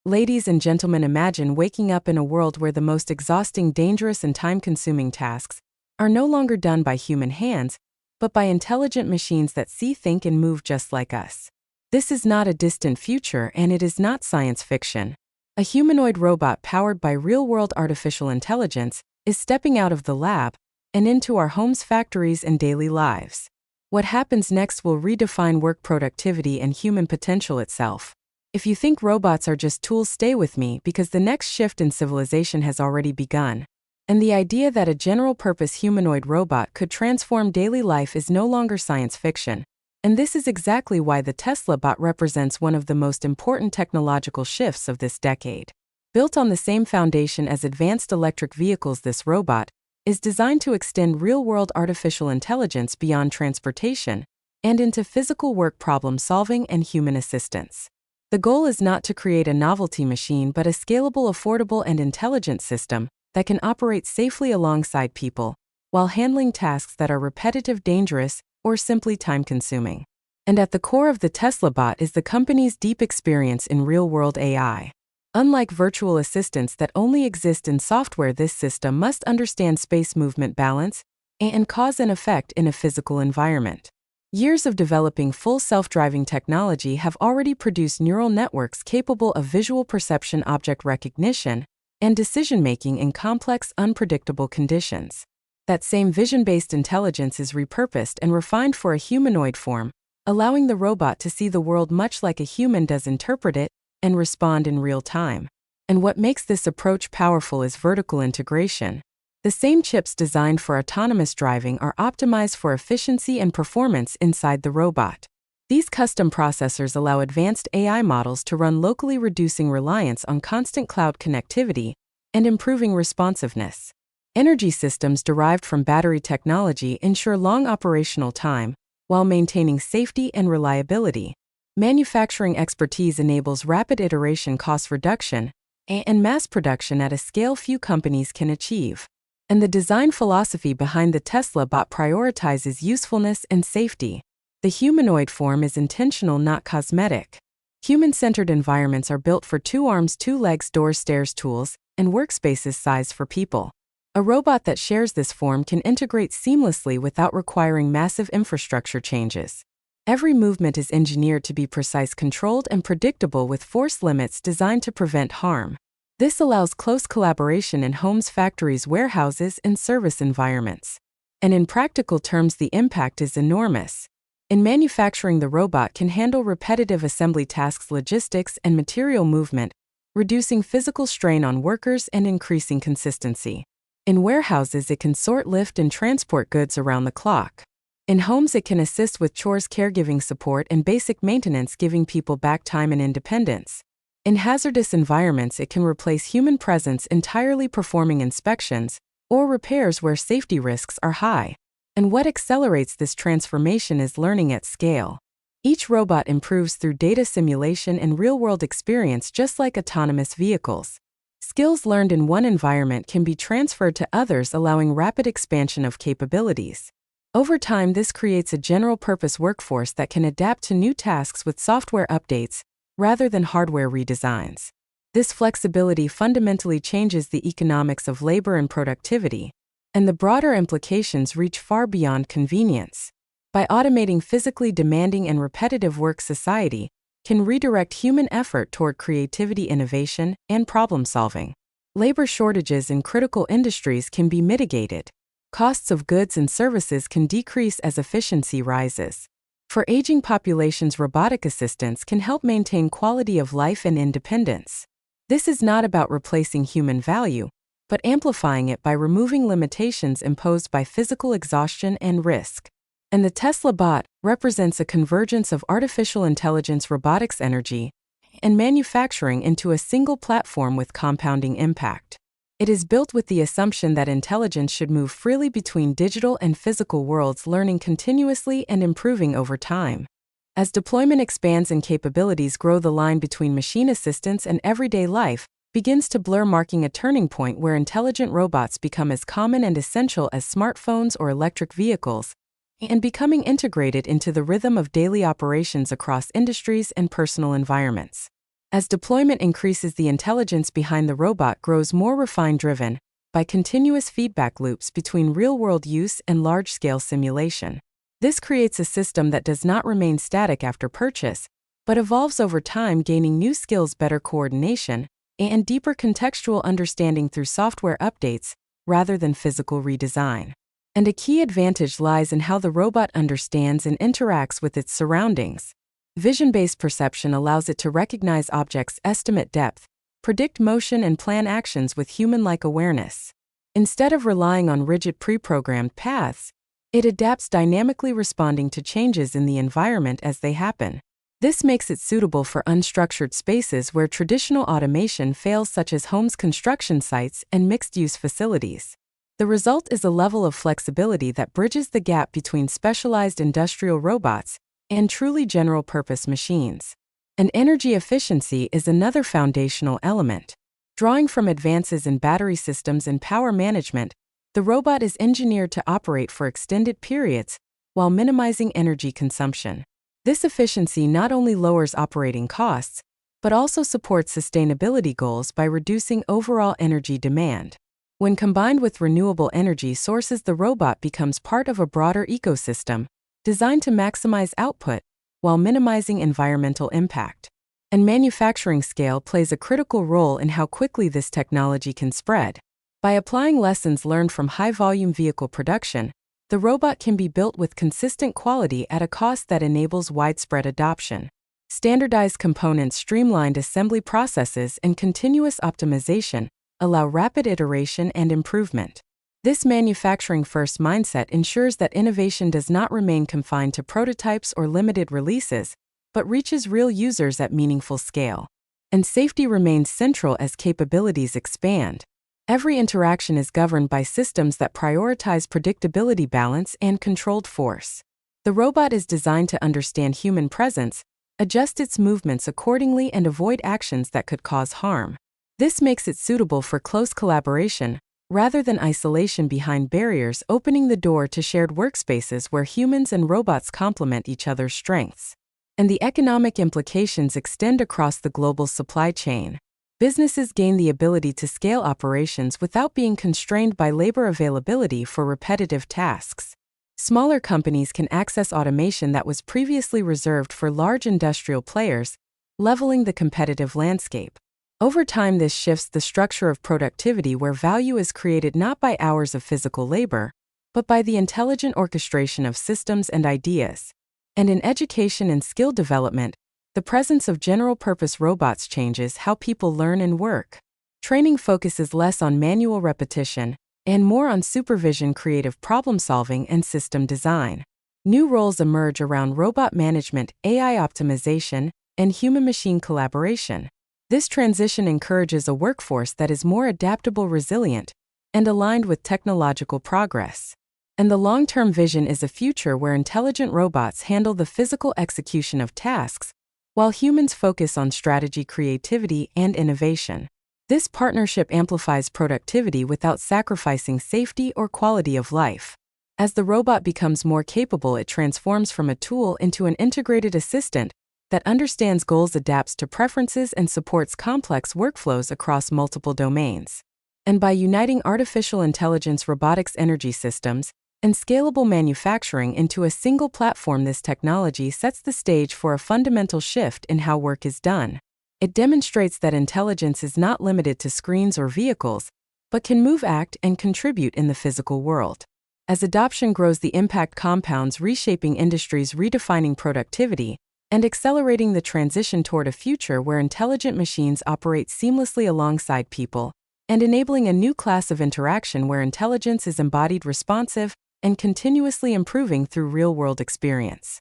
Ladies and gentlemen, imagine waking up in a world where the most exhausting, dangerous, and time-consuming tasks are no longer done by human hands, but by intelligent machines that see, think, and move just like us. This is not a distant future, and it is not science fiction. A humanoid robot powered by real-world artificial intelligence is stepping out of the lab and into our homes, factories, and daily lives. What happens next will redefine work productivity and human potential itself. If you think robots are just tools, stay with me, because the next shift in civilization has already begun. And the idea that a general-purpose humanoid robot could transform daily life is no longer science fiction. And this is exactly why the Tesla bot represents one of the most important technological shifts of this decade. Built on the same foundation as advanced electric vehicles, this robot is designed to extend real-world artificial intelligence beyond transportation and into physical work, problem-solving, and human assistance. The goal is not to create a novelty machine, but a scalable, affordable, and intelligent system that can operate safely alongside people while handling tasks that are repetitive, dangerous, or simply time-consuming. And at the core of the Tesla bot is the company's deep experience in real-world AI. Unlike virtual assistants that only exist in software, this system must understand space movement, balance, and cause and effect in a physical environment. Years of developing full self-driving technology have already produced neural networks capable of visual perception, object recognition, and decision-making in complex, unpredictable conditions. That same vision-based intelligence is repurposed and refined for a humanoid form, allowing the robot to see the world much like a human does, interpret it, and respond in real time. And what makes this approach powerful is vertical integration. The same chips designed for autonomous driving are optimized for efficiency and performance inside the robot. These custom processors allow advanced AI models to run locally, reducing reliance on constant cloud connectivity and improving responsiveness. Energy systems derived from battery technology ensure long operational time while maintaining safety and reliability. Manufacturing expertise enables rapid iteration, cost reduction, and mass production at a scale few companies can achieve. And the design philosophy behind the Tesla bot prioritizes usefulness and safety. The humanoid form is intentional, not cosmetic. Human-centered environments are built for 2 arms, 2 legs, doors, stairs, tools, and workspaces sized for people. A robot that shares this form can integrate seamlessly without requiring massive infrastructure changes. Every movement is engineered to be precise, controlled, and predictable, with force limits designed to prevent harm. This allows close collaboration in homes, factories, warehouses, and service environments. And in practical terms, the impact is enormous. In manufacturing, the robot can handle repetitive assembly tasks, logistics, and material movement, reducing physical strain on workers and increasing consistency. In warehouses, it can sort, lift, and transport goods around the clock. In homes, it can assist with chores, caregiving support, and basic maintenance, giving people back time and independence. In hazardous environments, it can replace human presence entirely, performing inspections or repairs where safety risks are high. And what accelerates this transformation is learning at scale. Each robot improves through data simulation and real-world experience, just like autonomous vehicles. Skills learned in one environment can be transferred to others, allowing rapid expansion of capabilities. Over time, this creates a general-purpose workforce that can adapt to new tasks with software updates rather than hardware redesigns. This flexibility fundamentally changes the economics of labor and productivity, and the broader implications reach far beyond convenience. By automating physically demanding and repetitive work, society can redirect human effort toward creativity, innovation, and problem-solving. Labor shortages in critical industries can be mitigated. Costs of goods and services can decrease as efficiency rises. For aging populations, robotic assistants can help maintain quality of life and independence. This is not about replacing human value, but amplifying it by removing limitations imposed by physical exhaustion and risk. And the Tesla bot represents a convergence of artificial intelligence, robotics, energy, and manufacturing into a single platform with compounding impact. It is built with the assumption that intelligence should move freely between digital and physical worlds, learning continuously and improving over time. As deployment expands and capabilities grow, the line between machine assistance and everyday life begins to blur, marking a turning point where intelligent robots become as common and essential as smartphones or electric vehicles, and becoming integrated into the rhythm of daily operations across industries and personal environments. As deployment increases, the intelligence behind the robot grows more refined, driven by continuous feedback loops between real-world use and large-scale simulation. This creates a system that does not remain static after purchase, but evolves over time, gaining new skills, better coordination, and deeper contextual understanding through software updates rather than physical redesign. And a key advantage lies in how the robot understands and interacts with its surroundings. Vision-based perception allows it to recognize objects, estimate depth, predict motion, and plan actions with human-like awareness. Instead of relying on rigid pre-programmed paths, it adapts, dynamically responding to changes in the environment as they happen. This makes it suitable for unstructured spaces where traditional automation fails, such as homes, construction sites, and mixed-use facilities. The result is a level of flexibility that bridges the gap between specialized industrial robots and truly general-purpose machines. And energy efficiency is another foundational element. Drawing from advances in battery systems and power management, the robot is engineered to operate for extended periods while minimizing energy consumption. This efficiency not only lowers operating costs, but also supports sustainability goals by reducing overall energy demand. When combined with renewable energy sources, the robot becomes part of a broader ecosystem designed to maximize output while minimizing environmental impact. And manufacturing scale plays a critical role in how quickly this technology can spread. By applying lessons learned from high-volume vehicle production, the robot can be built with consistent quality at a cost that enables widespread adoption. Standardized components, streamlined assembly processes, and continuous optimization allow rapid iteration and improvement. This manufacturing-first mindset ensures that innovation does not remain confined to prototypes or limited releases, but reaches real users at meaningful scale. And safety remains central as capabilities expand. Every interaction is governed by systems that prioritize predictability, balance, and controlled force. The robot is designed to understand human presence, adjust its movements accordingly, and avoid actions that could cause harm. This makes it suitable for close collaboration rather than isolation behind barriers, opening the door to shared workspaces where humans and robots complement each other's strengths. And the economic implications extend across the global supply chain. Businesses gain the ability to scale operations without being constrained by labor availability for repetitive tasks. Smaller companies can access automation that was previously reserved for large industrial players, leveling the competitive landscape. Over time, this shifts the structure of productivity, where value is created not by hours of physical labor, but by the intelligent orchestration of systems and ideas. And in education and skill development, the presence of general-purpose robots changes how people learn and work. Training focuses less on manual repetition and more on supervision, creative problem-solving, and system design. New roles emerge around robot management, AI optimization, and human-machine collaboration. This transition encourages a workforce that is more adaptable, resilient, and aligned with technological progress. And the long-term vision is a future where intelligent robots handle the physical execution of tasks, while humans focus on strategy, creativity, and innovation. This partnership amplifies productivity without sacrificing safety or quality of life. As the robot becomes more capable, it transforms from a tool into an integrated assistant that understands goals, adapts to preferences, and supports complex workflows across multiple domains. And by uniting artificial intelligence, robotics, energy systems, and scalable manufacturing into a single platform, this technology sets the stage for a fundamental shift in how work is done. It demonstrates that intelligence is not limited to screens or vehicles, but can move, act, and contribute in the physical world. As adoption grows, the impact compounds, reshaping industries, redefining productivity, and accelerating the transition toward a future where intelligent machines operate seamlessly alongside people, and enabling a new class of interaction where intelligence is embodied, responsive, and continuously improving through real-world experience.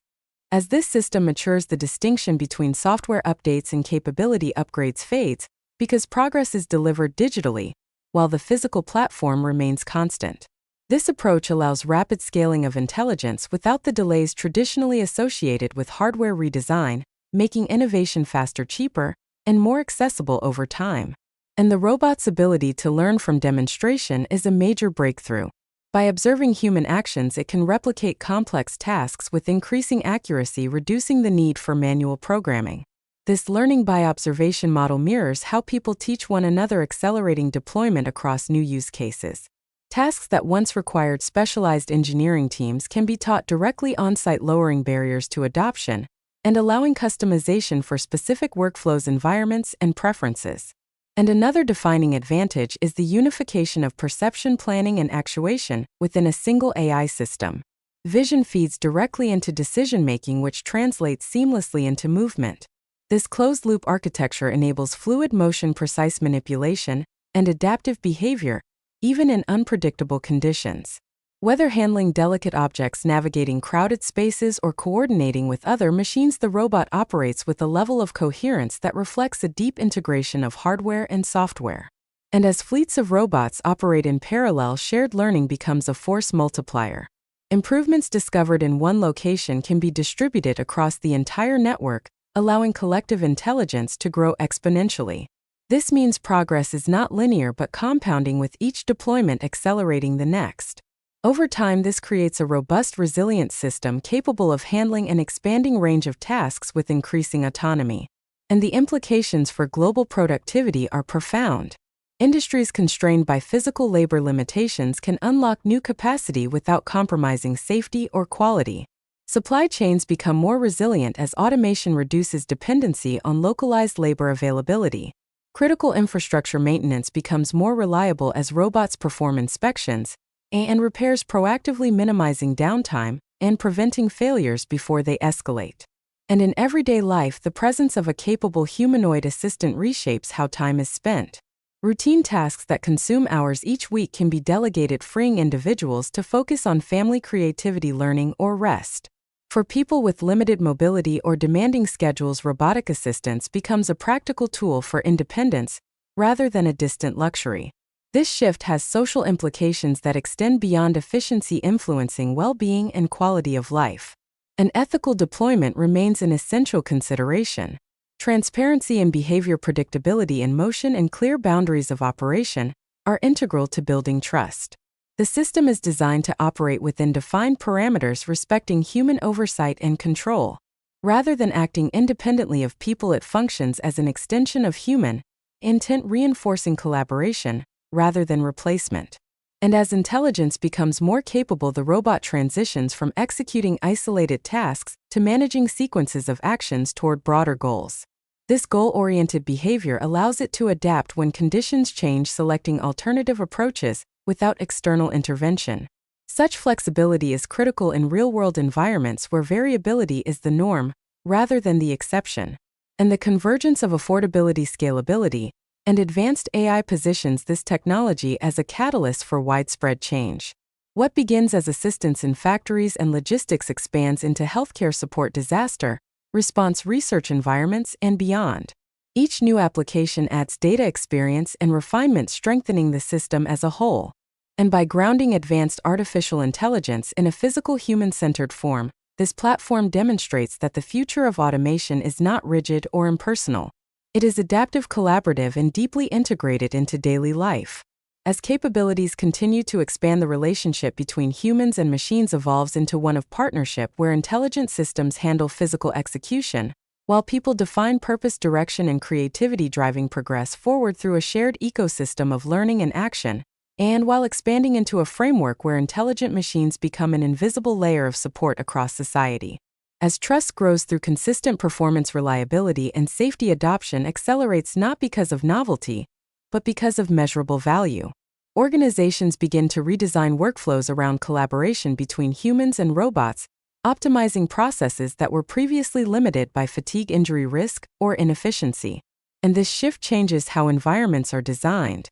As this system matures, the distinction between software updates and capability upgrades fades, because progress is delivered digitally, while the physical platform remains constant. This approach allows rapid scaling of intelligence without the delays traditionally associated with hardware redesign, making innovation faster, cheaper, and more accessible over time. And the robot's ability to learn from demonstration is a major breakthrough. By observing human actions, it can replicate complex tasks with increasing accuracy, reducing the need for manual programming. This learning by observation model mirrors how people teach one another, accelerating deployment across new use cases. Tasks that once required specialized engineering teams can be taught directly on-site, lowering barriers to adoption and allowing customization for specific workflows, environments, and preferences. And another defining advantage is the unification of perception, planning, and actuation within a single AI system. Vision feeds directly into decision-making, which translates seamlessly into movement. This closed-loop architecture enables fluid motion, precise manipulation, and adaptive behavior, even in unpredictable conditions. Whether handling delicate objects, navigating crowded spaces, or coordinating with other machines, the robot operates with a level of coherence that reflects a deep integration of hardware and software. And as fleets of robots operate in parallel, shared learning becomes a force multiplier. Improvements discovered in one location can be distributed across the entire network, allowing collective intelligence to grow exponentially. This means progress is not linear but compounding, with each deployment accelerating the next. Over time, this creates a robust, resilient system capable of handling an expanding range of tasks with increasing autonomy. And the implications for global productivity are profound. Industries constrained by physical labor limitations can unlock new capacity without compromising safety or quality. Supply chains become more resilient as automation reduces dependency on localized labor availability. Critical infrastructure maintenance becomes more reliable as robots perform inspections and repairs, proactively minimizing downtime and preventing failures before they escalate. And in everyday life, the presence of a capable humanoid assistant reshapes how time is spent. Routine tasks that consume hours each week can be delegated, freeing individuals to focus on family, creativity, learning, or rest. For people with limited mobility or demanding schedules, robotic assistance becomes a practical tool for independence rather than a distant luxury. This shift has social implications that extend beyond efficiency, influencing well-being and quality of life. An ethical deployment remains an essential consideration. Transparency and behavior predictability in motion and clear boundaries of operation are integral to building trust. The system is designed to operate within defined parameters, respecting human oversight and control. Rather than acting independently of people, it functions as an extension of human intent, reinforcing collaboration rather than replacement. And as intelligence becomes more capable, the robot transitions from executing isolated tasks to managing sequences of actions toward broader goals. This goal-oriented behavior allows it to adapt when conditions change, selecting alternative approaches without external intervention. Such flexibility is critical in real-world environments where variability is the norm rather than the exception. And the convergence of affordability, scalability, and advanced AI positions this technology as a catalyst for widespread change. What begins as assistance in factories and logistics expands into healthcare support, disaster response, research environments, and beyond. Each new application adds data, experience, and refinement, strengthening the system as a whole. And by grounding advanced artificial intelligence in a physical, human-centered form, this platform demonstrates that the future of automation is not rigid or impersonal. It is adaptive, collaborative, and deeply integrated into daily life. As capabilities continue to expand, the relationship between humans and machines evolves into one of partnership, where intelligent systems handle physical execution, while people define purpose, direction, and creativity, driving progress forward through a shared ecosystem of learning and action, and while expanding into a framework where intelligent machines become an invisible layer of support across society. As trust grows through consistent performance, reliability, and safety, adoption accelerates not because of novelty, but because of measurable value. Organizations begin to redesign workflows around collaboration between humans and robots, optimizing processes that were previously limited by fatigue, injury risk, or inefficiency. And this shift changes how environments are designed.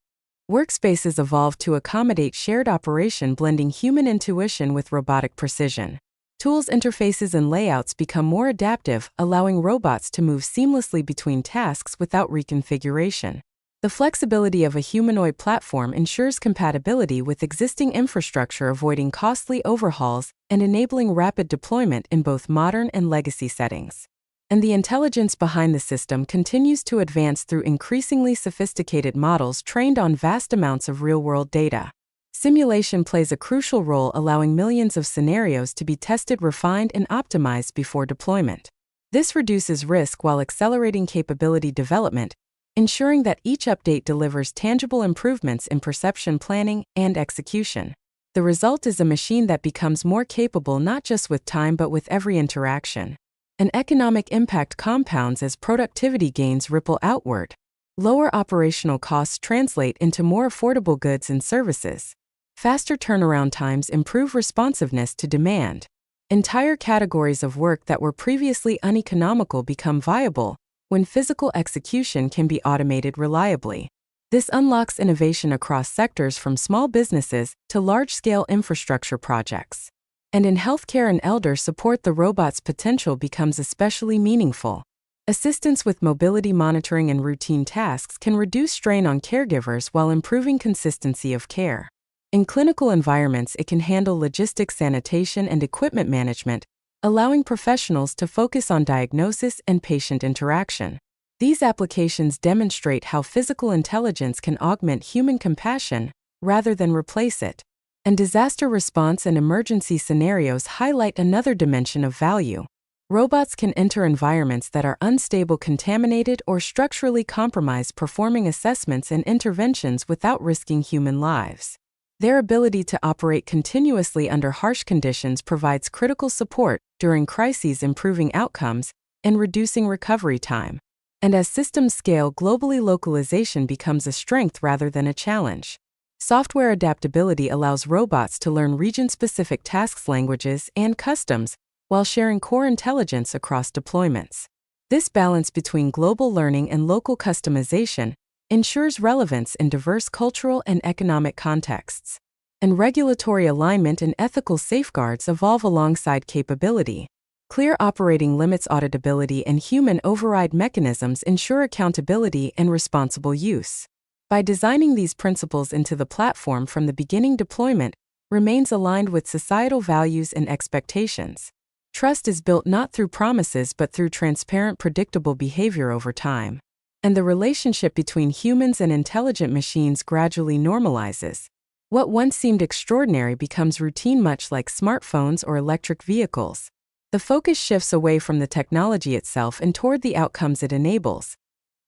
Workspaces evolve to accommodate shared operation, blending human intuition with robotic precision. Tools, interfaces, and layouts become more adaptive, allowing robots to move seamlessly between tasks without reconfiguration. The flexibility of a humanoid platform ensures compatibility with existing infrastructure, avoiding costly overhauls and enabling rapid deployment in both modern and legacy settings. And the intelligence behind the system continues to advance through increasingly sophisticated models trained on vast amounts of real-world data. Simulation plays a crucial role, allowing millions of scenarios to be tested, refined, and optimized before deployment. This reduces risk while accelerating capability development, ensuring that each update delivers tangible improvements in perception planning and execution. The result is a machine that becomes more capable not just with time but with every interaction. An economic impact compounds as productivity gains ripple outward. Lower operational costs translate into more affordable goods and services. Faster turnaround times improve responsiveness to demand. Entire categories of work that were previously uneconomical become viable when physical execution can be automated reliably. This unlocks innovation across sectors from small businesses to large-scale infrastructure projects. And in healthcare and elder support, the robot's potential becomes especially meaningful. Assistance with mobility monitoring and routine tasks can reduce strain on caregivers while improving consistency of care. In clinical environments, it can handle logistics, sanitation, and equipment management, allowing professionals to focus on diagnosis and patient interaction. These applications demonstrate how physical intelligence can augment human compassion rather than replace it. And disaster response and emergency scenarios highlight another dimension of value. Robots can enter environments that are unstable, contaminated, or structurally compromised, performing assessments and interventions without risking human lives. Their ability to operate continuously under harsh conditions provides critical support during crises, improving outcomes and reducing recovery time. And as systems scale globally, localization becomes a strength rather than a challenge. Software adaptability allows robots to learn region-specific tasks, languages, and customs while sharing core intelligence across deployments. This balance between global learning and local customization ensures relevance in diverse cultural and economic contexts. And regulatory alignment and ethical safeguards evolve alongside capability. Clear operating limits, auditability, and human override mechanisms ensure accountability and responsible use. By designing these principles into the platform from the beginning, deployment remains aligned with societal values and expectations. Trust is built not through promises but through transparent, predictable behavior over time. And the relationship between humans and intelligent machines gradually normalizes. What once seemed extraordinary becomes routine, much like smartphones or electric vehicles. The focus shifts away from the technology itself and toward the outcomes it enables.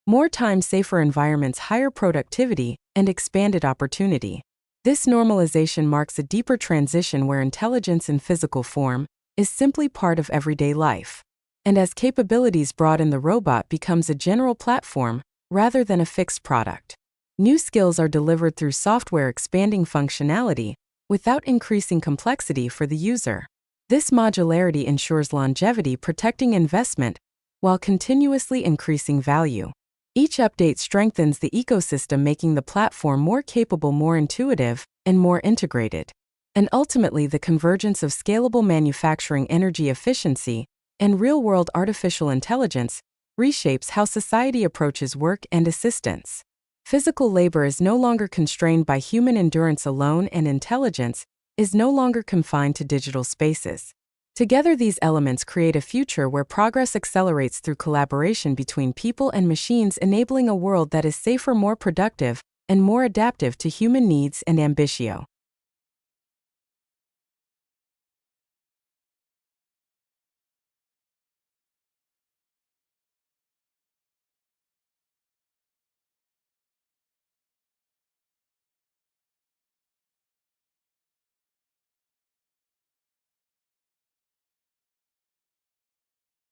More time, safer environments, higher productivity, and expanded opportunity. This normalization marks a deeper transition where intelligence in physical form is simply part of everyday life. And as capabilities broaden, the robot becomes a general platform rather than a fixed product. New skills are delivered through software, expanding functionality without increasing complexity for the user. This modularity ensures longevity, protecting investment while continuously increasing value. Each update strengthens the ecosystem, making the platform more capable, more intuitive, and more integrated. And ultimately, the convergence of scalable manufacturing, energy efficiency, and real-world artificial intelligence reshapes how society approaches work and assistance. Physical labor is no longer constrained by human endurance alone, and intelligence is no longer confined to digital spaces. Together, these elements create a future where progress accelerates through collaboration between people and machines, enabling a world that is safer, more productive, and more adaptive to human needs and ambition.